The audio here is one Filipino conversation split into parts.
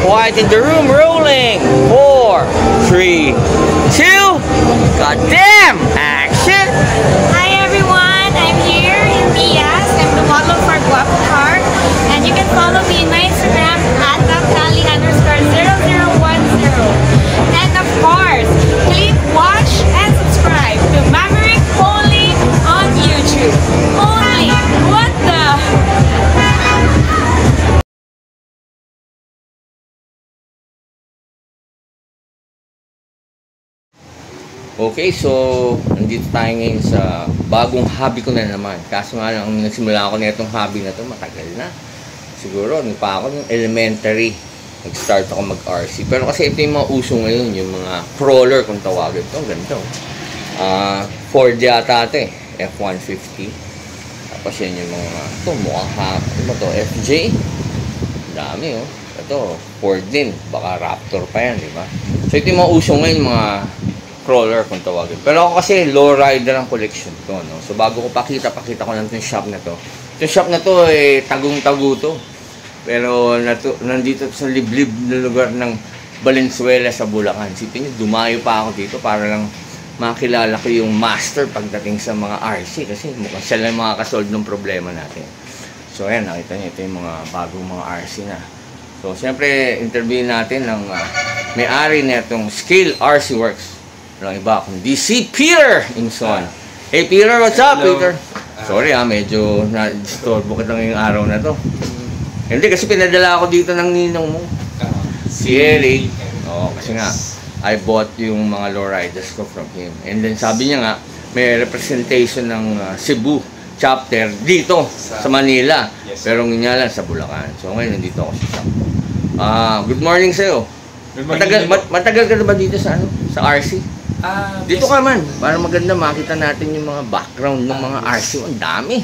Quiet in the room, rolling. 4, 3, 2, goddamn, action! Hi everyone, I'm here in Diaz. I'm the model for Guapo Car. And you can follow me in my Instagram at Napkali_0010. And of course, click watch and subscribe to Maverick only on YouTube. Only! What the? Okay, so nandito tayo ngayon sa bagong hobby ko na naman. Kaso nga lang, nagsimula ako na itong hobby na to matagal na. Siguro, nung pa ako ng elementary, nag-start ako mag-RC. Pero kasi ito yung mga uso ngayon, yung mga crawler kung tawagin ito. Ang ganda. Ford yata ito eh. F-150. Tapos yan yung mga, ito mukhang ano ba ito? FJ. Dami oh. Ito, Ford din. Baka Raptor pa yan, di ba? So ito yung mga uso ngayon, mga crawler kung tawagin. Pero ako kasi lowrider ang collection ko, no? So bago ko pakita ko lang itong shop na to. Itong shop na to eh tagong-tago to. Pero nandito sa liblib na lugar ng Valenzuela sa Bulacan. Sipin niyo, dumayo pa ako dito para lang makilala ko yung master pagdating sa mga RC kasi mukhang siya lang makakasolve ng problema natin. So ayan, nakita niyo ito yung mga bagong mga RC na. So siyempre interview natin ng may-ari na itong Scale RC Works. Walang iba kundi si Peter Ingson. Hey Peter, what's up? Hello. Peter? Sorry medyo na-disturbo kita ngayong araw na to. Hindi kasi pinadala ako dito ng ninong mo. Si Eric. Kasi nga I bought yung mga lowriders ko from him. And then sabi niya nga may representation ng Cebu chapter dito sa Manila. Pero nga lang sa Bulacan. So ngayon nandito ako sa shop. Good morning sa'yo. Matagal ka na ba dito sa sa RC? Dito ka man, para maganda makita natin yung mga background ng mga RC. Ang dami.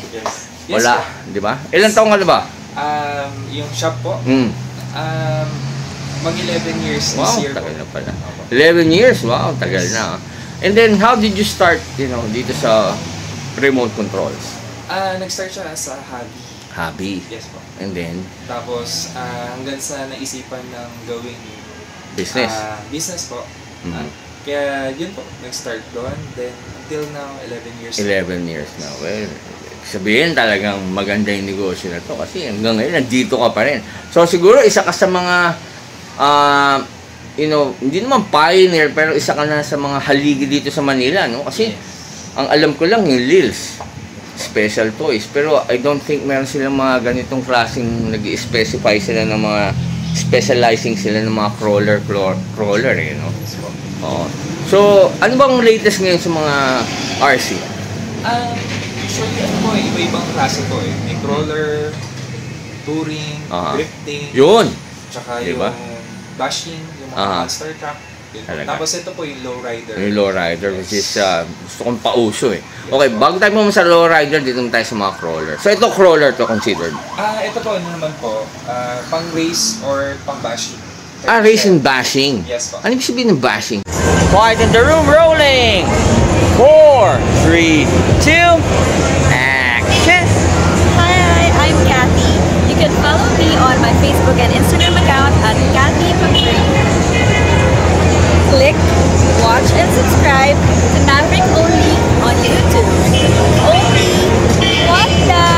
Wala, di ba? Ilang taong ka na ba? Yung shop po? Mag-11 years this year. Wow, tagal na pala. 11 years? Wow, tagal na. And then, how did you start, dito sa remote controls? Nag-start siya sa hobby. Hobby? Yes po. And then? Tapos, hanggang sa naisipan ng gawing Business? Business po. Kaya yun po, nag-start doon. Then, until now, 11 years. 11 years na. Well, sabihin talagang maganda yung negosyo na to kasi hanggang ngayon, nandito ka pa rin. So, siguro, isa ka sa mga, hindi naman pioneer, pero isa ka na sa mga haligi dito sa Manila, no? Kasi, ang alam ko lang, yung Lils, special toys. Pero, I don't think meron silang mga ganitong klaseng nag-i-specify sila ng mga specializing sila ng mga crawler, no? So, ano bang latest ngayon sa mga RC? Usually, iba-ibang klase po eh. May crawler, touring, drifting. Yun! Tsaka diba? yung bashing, yung mga monster truck. Tapos ito po yung lowrider. Yung lowrider, which is gusto kong pauso eh. Okay, bago tayo mo sa lowrider, dito tayo sa mga crawler. So, ito crawler to considered? Ito po, naman po, pang race or pang bashing. Race and bashing? Yes po. Ano ibig sabihin ng bashing? Quiet in the room, rolling! 4, 3, 2, action! Hi, I'm Kathy. You can follow me on my Facebook and Instagram account at Kathy Pagpuri. Click, watch, and subscribe to Maverick only on YouTube. Only! What the?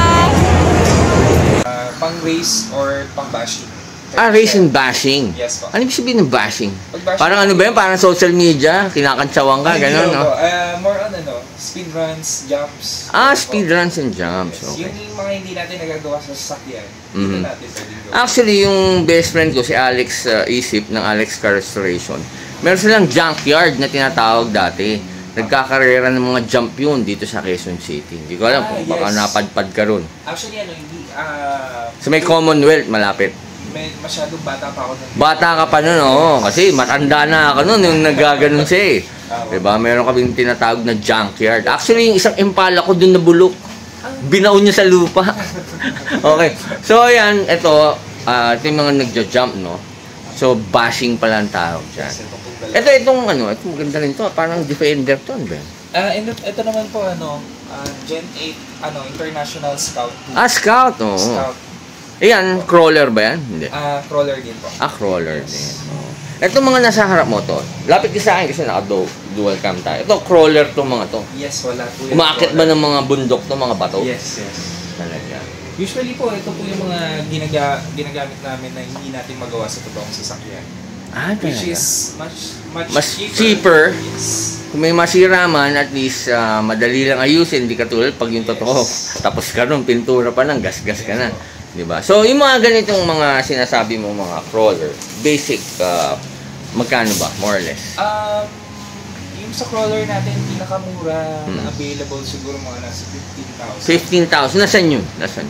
Pang race or pang bashing. Race and bashing? Yes po. Ano ibig sabihin ng bashing? Pag-bashing, parang ano ba yun? Parang social media? Kinakantsawan ka? Gano'n, no? More on speed runs, jumps. Speed runs and jumps. Yes. Okay. Yung mga hindi natin nagagawa sa sasakyan, dito natin pwedeng gawin. Actually, yung best friend ko, si Alex Isip ng Alex Car Restoration, meron silang junkyard na tinatawag dati. Nagkakarera ng mga jump yun dito sa Quezon City. Hindi ko alam kung baka napadpad ka ron. Actually, hindi. Sa may Commonwealth, malapit. Masyadong bata pa ako nun. Bata ka pa nun, oo. Kasi matanda na ako nun, yung nagaganon siya eh. Diba? Meron kaming tinatawag na junkyard. Actually, yung isang impala ko dun nabulok. Binaon niya sa lupa. Okay. So, ayan, ito yung mga nagja-jump, no? So, bashing pala ang tawag dyan. Itong maganda rin to. Parang Defender to, ano ba? Ito naman po, Gen 8, International Scout. Scout, oo. Scout. Ayan, crawler ba yan? Hindi. Crawler din po. Crawler din. Oh. Itong mga nasa harap mo to, lapit ka sa akin kasi naka-dual cam tayo. Ito, crawler tong mga to. Yes, wala po yan. Umaakit ba ng mga bundok to, mga bato? Yes. Talaga. Usually po, ito po yung mga ginagamit namin na hindi natin magawa sa totoong sasakyan. Talaga. Which is much Mas cheaper. Yes. Kung may masira man, at least madali lang ayusin, hindi katulad pag yung totoo. Tapos ka nun, pintura pa lang, gas-gas ka na. Diba? So, yung mga ganitong mga sinasabi mo, mga crawler, basic, magkano ba, more or less? Yung sa crawler natin, pinakamura na available siguro mga nasa 15,000. 15,000. Nasaan yun? Nasaan?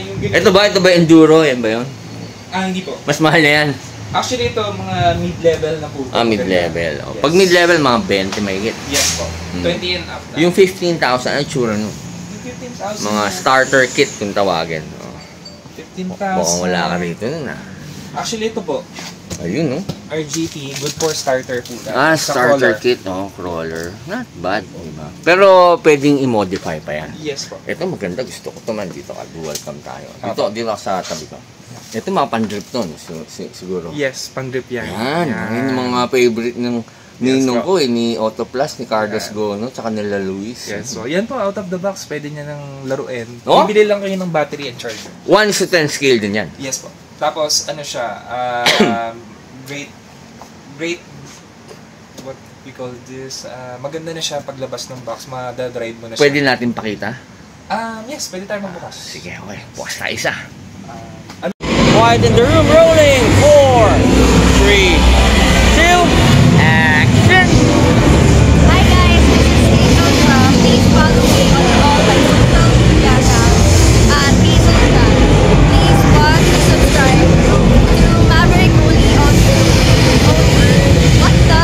Yung Ito ba enduro? Yan ba yun? hindi po. Mas mahal na yan. Actually, ito, mga mid-level na po. Mid-level. Oh. Yes. Pag mid-level, mga 20 mahigit. Yes po. 20 and up na. Yung 15,000, ano tsura nun? Yung 15,000. Mga starter kit kung tawagin. Oh. 15,000. Mukhang wala ka rito nun Actually, ito po. Ayun, no? RGT, good for starter po. Starter kit, crawler. Not bad, diba? Pero pwedeng i-modify pa yan. Yes po. Ito maganda, gusto ko ito man. Dito ka, dual cam tayo. Dito ka sa tabi ko. Ito mga pan-drip to, siguro. Yes, pang-drip yan. Yan yung mga favorite ng ninong ko ni Auto Plus, ni Carlos Gono, tsaka nila Luis. Yes, so yan po, out of the box, pwede niya nang laruin. Oh? Bibili lang kayo ng battery and charger. 1:10 scale din yan. Yes po. Tapos, ano siya, great, what we call this, maganda na siya paglabas ng box, madadrive mo na siya. Pwede natin pakita? Yes, pwede tayo magbukas. Sige, okay. Bukas tayo isa. Quiet in the room, rolling. 4, 3, 2, action! Hi guys, this is Hazel Drum. Please follow me on all my social media accounts at Hazel Drum. Please watch and subscribe to Maverick Only on What the?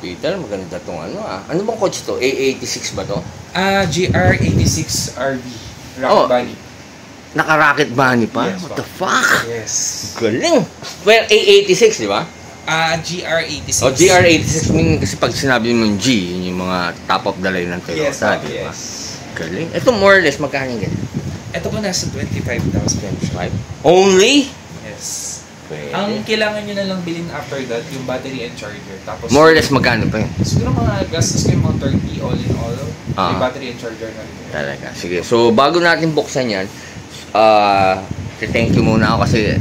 Peter, maganda tong ano Ano bang coach to? A86 ba to? GR86 RV. Rocket Bunny. Naka-rocket bunny pa? Yes, What the fuck? Yes. Galing! Well, A86, di ba? GR86. GR86 meaning kasi pag sinabi mo yung G, yun yung mga top of the line ng Yes, Toyota, di ba? yes. Galing. Ito more or less, magkano yung ganyan? Ito po nasa 25,000. 5? Only? Yes. Pwede. Ang kailangan nyo na lang bilhin after that, yung battery and charger. Tapos, More or less, magkano pa yun? siguro mga gastos ko yung mga 30 all in all. May Ah. battery and charger na rin. Talaga. Sige. So, bago natin buksan yan, thank you muna ako kasi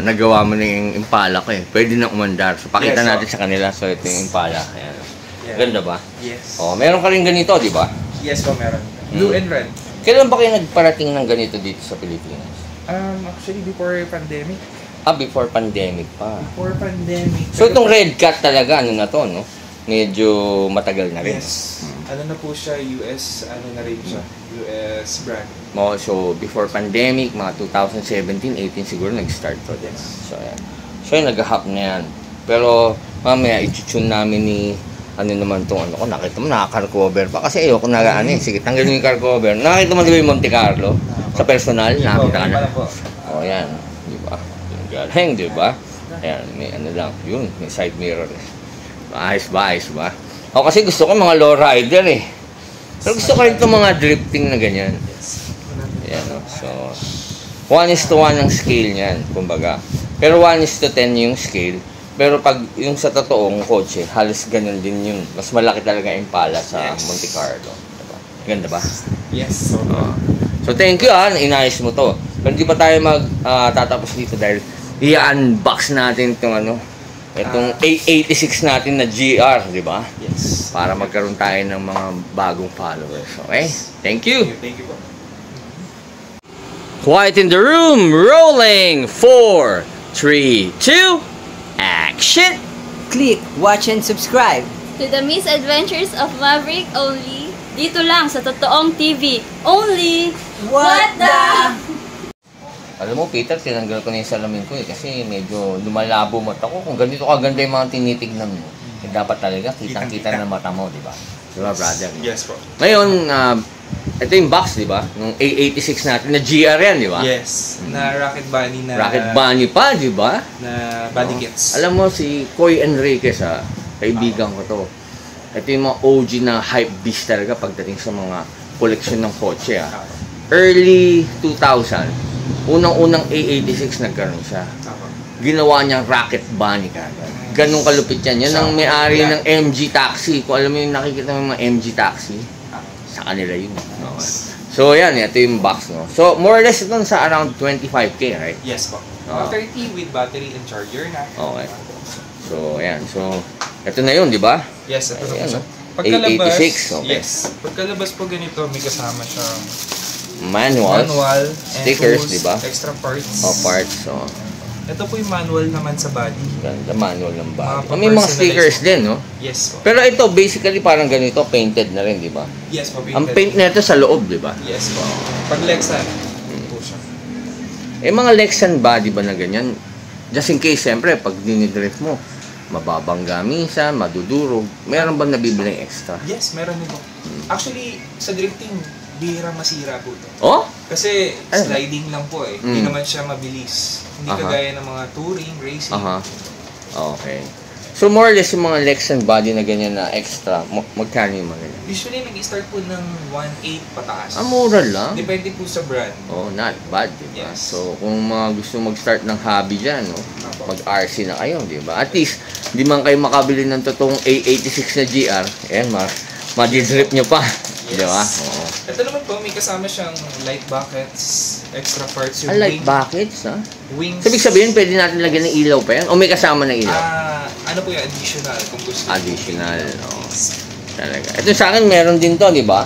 nagawa mo na yung Impala ko eh. Pwede na umandar. So, pakita Yes, natin sa kanila. So, ito yung Impala. Ayan. Yeah. Ganda ba? Yes. Meron ka rin ganito, di ba? Yes po, meron. Blue and red. Kailan ba kayo nagparating ng ganito dito sa Pilipinas? Actually, before pandemic. Before pandemic pa. Before pandemic. So, itong red cat talaga, ano na to, no? Medyo matagal na rin. Yes. Ano na po siya, US, ano na rin siya. US brand. So, before pandemic, mga 2017, 18 siguro nag-start to din. So, ayan. So, yun, nag-hop na yan. Pero, mamaya, i-tune namin ni, ano naman itong ano ko, nakita mo, naka-car cover pa. Kasi ayoko na, sige, tanggalin mo yung car cover. Nakita mo, di ba yung Monte Carlo? Sa personal, nakita ka na. Yan. Di ba? Yung galing, di ba? Ayan, may ano lang, yun, may side mirror. Ayos ba? Ako kasi gusto ko mga low rider eh. Pero gusto ko rin itong mga drifting na ganyan. Ayan, no? So, 1:1 ang scale niyan, kumbaga. Pero 1:10 yung scale. Pero pag yung sa totoong kotse, halos ganun din yun. Mas malaki talaga yung Impala sa Monte Carlo. Diba? Ganda ba? Yes. So, thank you inayos mo to. Pero di pa tayo tatapos dito dahil i-unbox natin itong itong A86 natin na GR, di ba? Yes. Para magkaroon tayo ng mga bagong followers. Okay? Thank you. Thank you po. Quiet in the room. Rolling. 4, 3, 2, action. Click, watch, and subscribe. To the misadventures of Maverick Only. Dito lang sa Totoong TV. Only. What the? Alam mo, Peter, tinanggal ko na yung salamin ko kasi medyo lumalabo mata ko. Kung ganito kaganda yung mga tinitignan mo, dapat talaga kitang-kita na mata mo, di ba? Di ba, brother? Yes po. Ngayon, ito yung box, di ba? Nung A86 natin na GR yan, di ba? Yes. Na Rocket Bunny na... Rocket Bunny pa, di ba? Na body kits. Alam mo, si Koy Enriquez, kaibigan ko to. Ito yung mga OG na hype beast talaga pagdating sa mga koleksyon ng kotse, early 2000, unang-unang A86 nagkaroon siya. Apo. Ginawa niyang Rocket Bunny kagad. Ganun kalupit yan. Yan ang may-ari ng MG Taxi. Kung alam mo yung nakikita mo yung mga MG Taxi, sa kanila yun. Okay. So, yan. Ito yung box, no? So, more or less ito sa around 25K, right? Yes po. Oo. 30 with battery and charger na. Okay. So, ayan. So, ito na yun, di ba? Yes, ito na po Ayan, siya. no? Pagkalabas, 86, okay. yes. Pagkalabas po ganito, may kasama siyang Manual. manual, Stickers, and di ba? extra parts. O, parts. So, Ito po yung manual naman sa body. ganda. Manual ng bag. Mga May mga personalized stickers po. din, no? Yes po. Pero ito, basically, parang ganito, painted na rin, di ba? Yes po. Ang paint na ito sa loob, di ba? Yes po. Pag Lexan, po siya. Eh, mga Lexan body ba na ganyan? Just in case, siyempre, pag dinidrift mo, mababangga minsan, madudurog. Meron ba nabibilang extra? Yes, meron din po. Actually, sa drifting, bihira masira po ito. Oh? Kasi Ay. sliding lang po eh. Hindi naman siya mabilis. Hindi Aha. kagaya ng mga touring, racing. Aha. Okay. So, more or less, yung mga Lexan body na ganyan na extra, magkano yung mga ganyan? Usually, nag-start po ng 1.8 pataas. Ah, mura lang. Depende po sa brand. Oh, not bad, di ba? Yes. So, kung mga gusto mag-start ng hobby dyan, no? Mag-RC na kayo, di ba? At least, di man kayo makabili ng totoong A86 na GR, ayan, madidrip nyo pa. Yes. Di ba? Oo. Ito naman po, may kasama siyang light buckets, extra parts yung I like wing, buckets, ha? wings. So, ibig sabihin, pwede natin lagyan ng ilaw pa yan? O may kasama na ilaw? Ano po yung additional kung gusto. Additional, oh. Talaga. Ito sa akin, meron din to, di ba?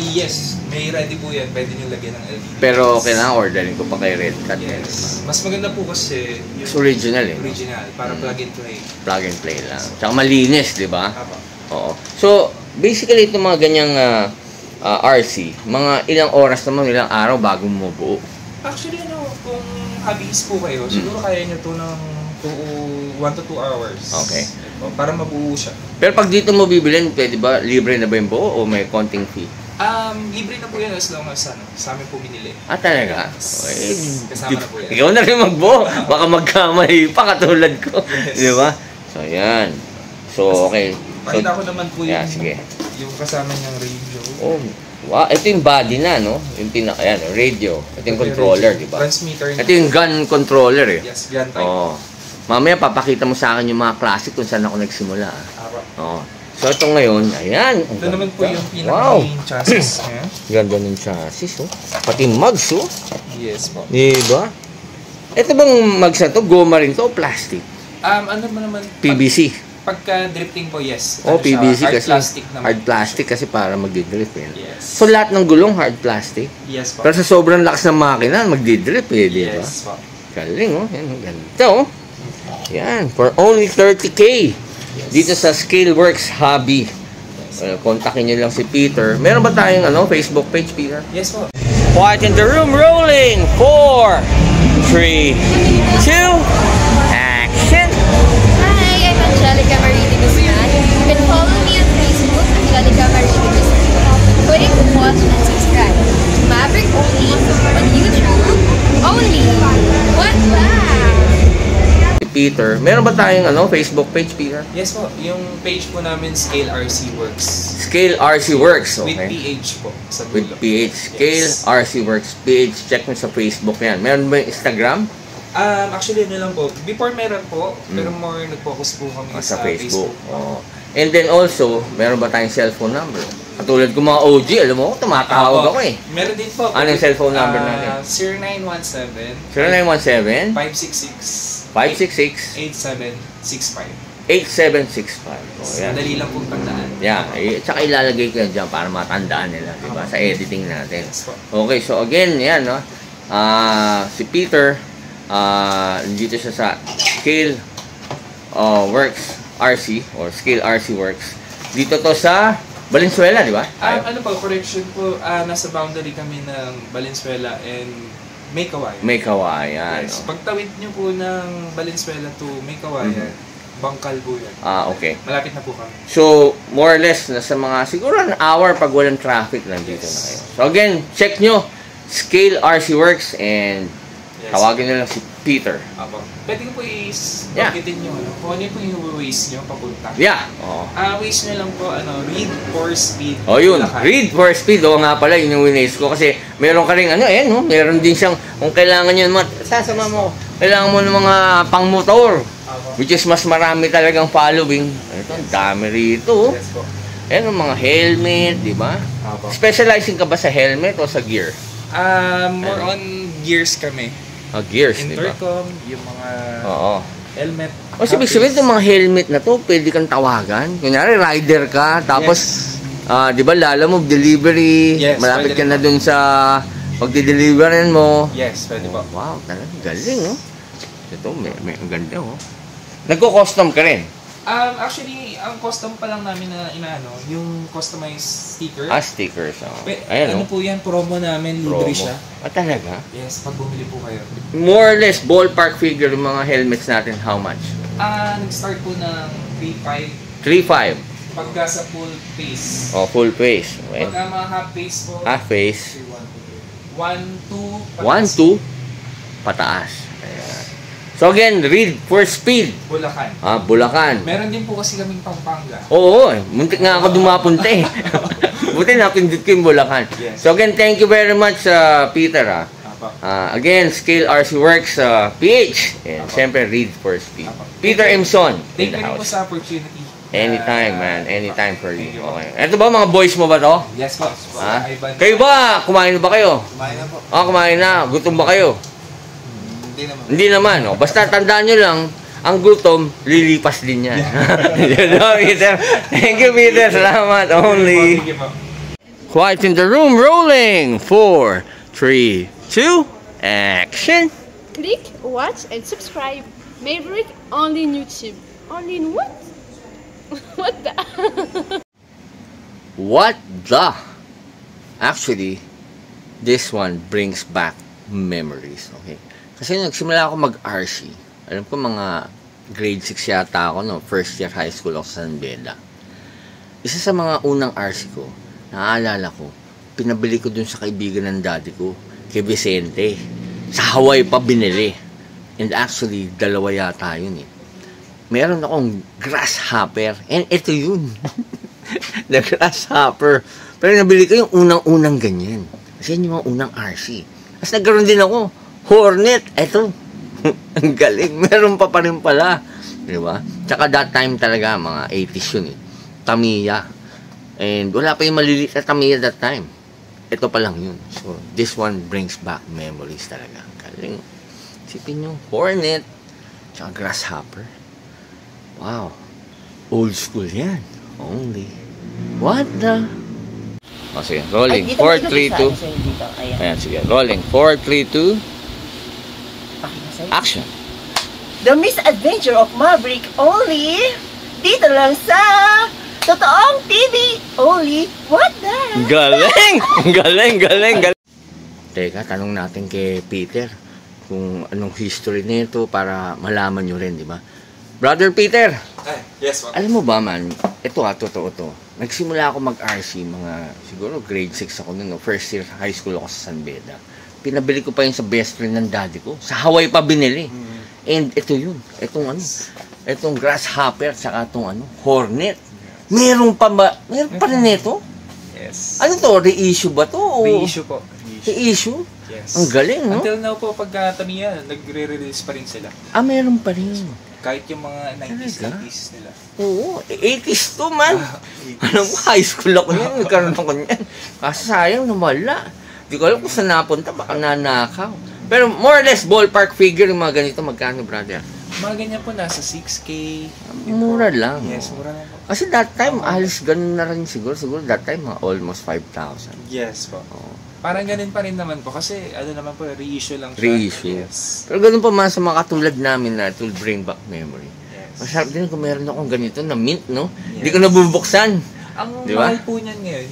Yes. May ready po yan. Pwede nyo lagyan ng LED. Pero kailangan orderin ko pa kay Red Cat. Yes. Mas maganda po kasi yung It's original, eh. original. Para plug and play. Plug and play lang. Tsaka malinis, di ba? Apa. Oo. So, basically, itong mga ganyang RC, mga ilang oras naman, ilang araw bago mo mabuo. Actually, kung hobbies po kayo, siguro kaya nyo to ng 1 to 2 hours. Okay. Para mabuo siya. Pero pag dito mo bibilin, pwede ba, libre na ba yung buo o may konting fee? Libre na po yan as long as sa amin po binili. Ah, talaga? Kasama na po yan. Ikaw na rin magbuo. Baka magkamali pa katulad ko. Yes. Di ba? So, yan. So, okay. So, Pakita ko naman po yeah, sige. yung kasama niyang radio. Oh, wow. Ito yung body na, no? Yung pinaka, yan, radio. Ito yung controller, di ba? Transmitter Ito yung gun controller, eh. Yes, gun type. Oh. Mamaya papakita mo sa akin yung mga classic kung saan ako nagsimula. Apa. Oh. So ito ngayon, ayan. ang Ito naman po ganda. yung Wow. pinaka-main chassis niya. Ganda ng chassis, oh. Pati mugs, oh. Yes po. Diba? Ito bang mugs na to? Goma rin to o plastic? Ano mo naman? PVC. Pagka drifting po, yes. Oh, Ano siya, PVC hard kasi. plastic naman. Hard plastic kasi para magdidrip, eh. Yes. So lahat ng gulong hard plastic. Yes po. Pero sa sobrang lakas ng makina, magdidrip, eh, di ba? Yes po. Galing, oh. Yan, ang ganda, oh. Yan, for only 30K. Dito sa Scaleworks Hobby. Kontakin nyo lang si Peter. Meron ba tayong Facebook page, Peter? Yes po. Quiet in the room, rolling. 4, 3, 2, action. Hi, I'm Angelica Marie de Guzman. You can follow me on Facebook, Angelica Marie de Guzman. Click, watch, and subscribe. Maverick only on YouTube. Only. What that? Peter, meron ba tayong Facebook page, Peter? Yes po. Yung page po namin, Scale RC Works. Scale RC Works, With okay. PH po. Sa With dulo. PH. Scale Yes. RC Works page. Check mo sa Facebook yan. Meron ba yung Instagram? Actually, ano lang po. Before meron po, pero more nag-focus po kami Sa sa Facebook. Facebook. Oh. And then also, meron ba tayong cellphone number? Katulad ko mga OG, alam mo, tumatawag ako eh. Meron din po. Ano yung cellphone number natin? 0917 0917 566 566 8765. 8765. Oh, yan. Madali lang pong tandaan. Yeah, tsaka ilalagay ko yan dyan para matandaan nila, di ba? Sa editing natin. Yes po. Okay, so again, yan, no? Si Peter, dito siya sa Scale Works RC, or Scale RC Works. Dito to sa Valenzuela, di ba? Ano po, correction po, nasa boundary kami ng Valenzuela and May Kawayan. May Kawayan. Yes. No? Pagtawid nyo po ng Valenzuela to May Kawayan, Bangkal po yan. Okay. Malapit na po kami. So, more or less, nasa mga siguro an hour pag walang traffic, nandito na kayo. So again, check nyo, Scale RC Works, and Yes. tawagin nyo lang si Peter. Apo. Pwede ko po Yeah. i-banggitin yung ano. Kung ano po yung ways nyo papunta. Yeah. Oo. Ways nyo lang po, read for speed. Oh, yun. Bulacan. Read for speed. Oo nga pala, yun yung winays ko. Kasi meron ka rin, no? Meron din siyang, kung kailangan yun, sasama mo, kailangan mo ng mga pang-motor. Apo. Which is mas marami talagang following. Ito, ang dami rito. Yes po. Ayan, mga helmet, di ba? Apo. Specializing ka ba sa helmet o sa gear? More on gears kami. Gears, di ba? Intercom, yung mga Oo. helmet. O sabi sabihin, itong mga helmet na to, pwede kang tawagan. Kunyari, rider ka, tapos, di ba, lala mo, delivery, Yes, malapit pwede ka na rin. dun sa pagdi-deliveran mo. Yes, pwede po. Wow, talagang galing, oh. Ito, may ang ganda, oh. Nagko-custom ka rin? Actually, ang custom pa lang namin na inaano, yung customized sticker. Stickers, oh. Ano po yan, promo namin, libre Promo. siya. Talaga? Yes, pag bumili po kayo. More or less, ballpark figure yung mga helmets natin, how much? Nag-start po ng 3.5 3.5. pagka sa full face. Oh, full face. Okay. Pagka mga half face po, Half face. 1, 2, 1, 2, pataas. Ayan. So again, read for speed. Bulacan. Bulacan. Meron din po kasi kaming Pampanga. Oo, muntik nga ako dumapunta eh. Buti napindot ko yung Bulacan. Yes. So again, thank you very much, Peter. Apo. Again, Scale RC Works, PH. And siyempre, read for speed. Apo. Peter Emson Thank in the you rin po house. sa opportunity. Anytime, man. Anytime for Thank you. you. Okay. Ito ba, mga boys mo ba to? Yes po. Ivan. Kayo ba? Kumain na ba kayo? Kumain na po. Kumain na. Gutom ba kayo? Hindi naman. Hindi naman. Oh. Basta tandaan nyo lang, ang gutom, lilipas din yan. You know, Peter? Thank you, Peter. Salamat. Only. Thank you po. Quiet in the room. Rolling. 4, 3, 2, action. Click, watch, and subscribe. Maverick only in YouTube. Only in what? What the? What the? Actually, this one brings back memories. Okay? Kasi nagsimula ako mag-RC. Alam ko mga grade 6 yata ako, no? First year high school ako sa San Beda. Isa sa mga unang RC ko, naaalala ko, pinabili ko dun sa kaibigan ng daddy ko, kay Vicente. Sa Hawaii pa binili. And actually, dalawa yata yun eh. Meron akong grasshopper. And ito yun. The grasshopper. Pero nabili ko yung unang-unang ganyan. Kasi yun yung mga unang RC. Tapos nagkaroon din ako, Hornet. Ito. Ang galing. Meron pa rin pala. Diba? Tsaka that time talaga, mga 80s yun eh. Tamiya. And wala pa yung maliliit na Tamiya that time. Ito pa lang yun. So, this one brings back memories talaga. Galing. Isipin nyo, Hornet. Tsaka grasshopper. Wow. Old school yan. Only. What the? O sige, rolling. 4, 3, 2. Ayan, sige. Rolling. 4, 3, 2. Action. The Misadventure of Maverick only dito lang sa Totoong TV only. What the? Galing! Galing, galing, galing. Teka, tanong natin kay Peter kung anong history nito para malaman nyo rin, di ba? Brother Peter, Yes po. alam mo ba man, ito totoo to. Nagsimula ako mag-RC, mga siguro grade 6 ako noon, no? First year high school ako sa San Beda. Pinabili ko pa yun sa best friend ng daddy ko. Sa Hawaii pa binili. And ito yun, itong grasshopper, saka itong Hornet. Meron pa rin ito? Yes. Ano to? Reissue ba to? O Reissue po. reissue? Yes. Ang galing, no? Until now po, pagka Tamiya, nagre-release pa rin sila. Meron pa rin. Kahit yung mga 90s, Talaga? 80s nila. Oo, 80s to, man. Alam mo, high school ako niyan, nagkaroon ako niyan. Kasi sayang, nawala. Di ko alam kung saan napunta, baka nanakaw. Pero more or less, ballpark figure yung mga ganito, magkano, brother? Mga ganyan po, nasa 6K. Mura lang. Yes, mura lang po. Kasi that time, alis ganun na rin siguro. Siguro that time, almost 5,000. Yes po. Oo. Parang ganun pa rin naman po kasi naman po, reissue lang siya. Reissue. Yes. Pero ganun pa man sa mga katulad namin na it will bring back memory. Yes. Masarap din kung meron akong ganito na mint, no? Hindi Yes. ko nabubuksan. Ang Di ba? mahal po niyan ngayon,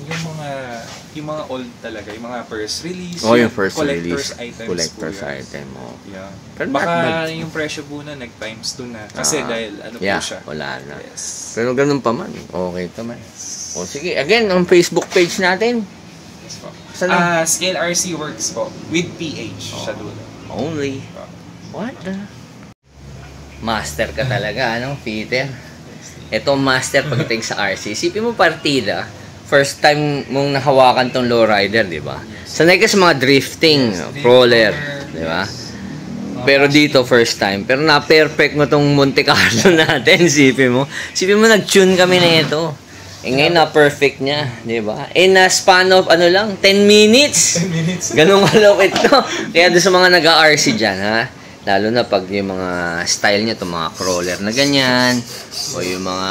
yung mga old talaga, yung mga first release, Oh, yung first collector's release. items Collector's po yun. item, oh. Yeah. Pero Baka not bad. yung presyo po na nag-times 2 na. Kasi dahil po siya. Wala na. Yes. Pero ganun pa man, okay naman. O sige, again, ang Facebook page natin, Yes po. Saan? Scale RC Works po. With PH. Siya doon. only. What the? Master ka talaga, ano, Peter? Ito master pagdating sa RC. Isipin mo partida, first time mong nahawakan tong lowrider, di ba? Sanay ka sa mga drifting, crawler, di ba? Pero dito, first time. Pero na-perfect mo tong Monte Carlo natin, isipin mo. Isipin mo, nag-tune kami na ito. Eh ngayon, na-perfect niya, di ba? In a span of, 10 minutes. 10 minutes. Ganun kalokit to. Kaya doon sa mga nag-RC dyan, ha? Lalo na pag yung mga style niya, itong mga crawler na ganyan, o yung mga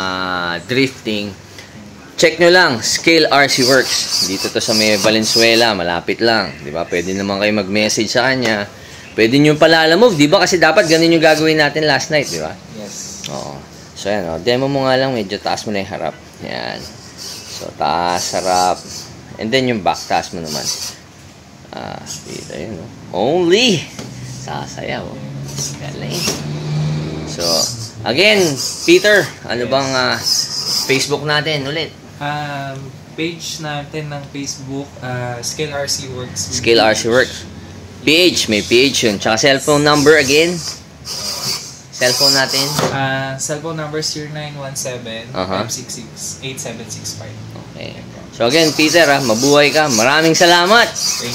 drifting, check nyo lang, Scale RC Works. Dito to sa may Valenzuela, malapit lang. Di ba? Pwede naman kayo mag-message sa kanya. Pwede nyo palalamove, di ba? Kasi dapat ganun yung gagawin natin last night, di ba? Yes. Oo. So, yan, o. Demo mo nga lang, medyo taas mo na yung harap. Yan. So, taas, harap. And then, yung back, taas mo naman. Dito yun, o. Only! Sasayaw, o. Galing. So, again, Peter, ano bang Facebook natin ulit? Page natin ng Facebook, Scale RC Works. Scale RC Works. PH, may PH yun. Tsaka cellphone number again. Cellphone natin. Cellphone number 0917-566-8765. Okay. So again, Peter, mabuhay ka. Maraming salamat.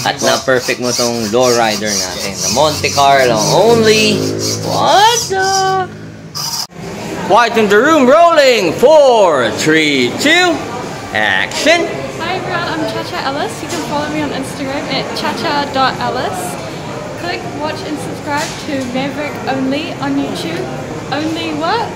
At na-perfect mo tong lowrider natin. Na Monte Carlo. Only. What the? Quiet in the room. Rolling. 4, 3, 2. Action. Hi everyone, I'm Chacha Ellis. You can follow me on Instagram at chacha.ellis. Click, watch and subscribe to Maverick Only on YouTube. Only what?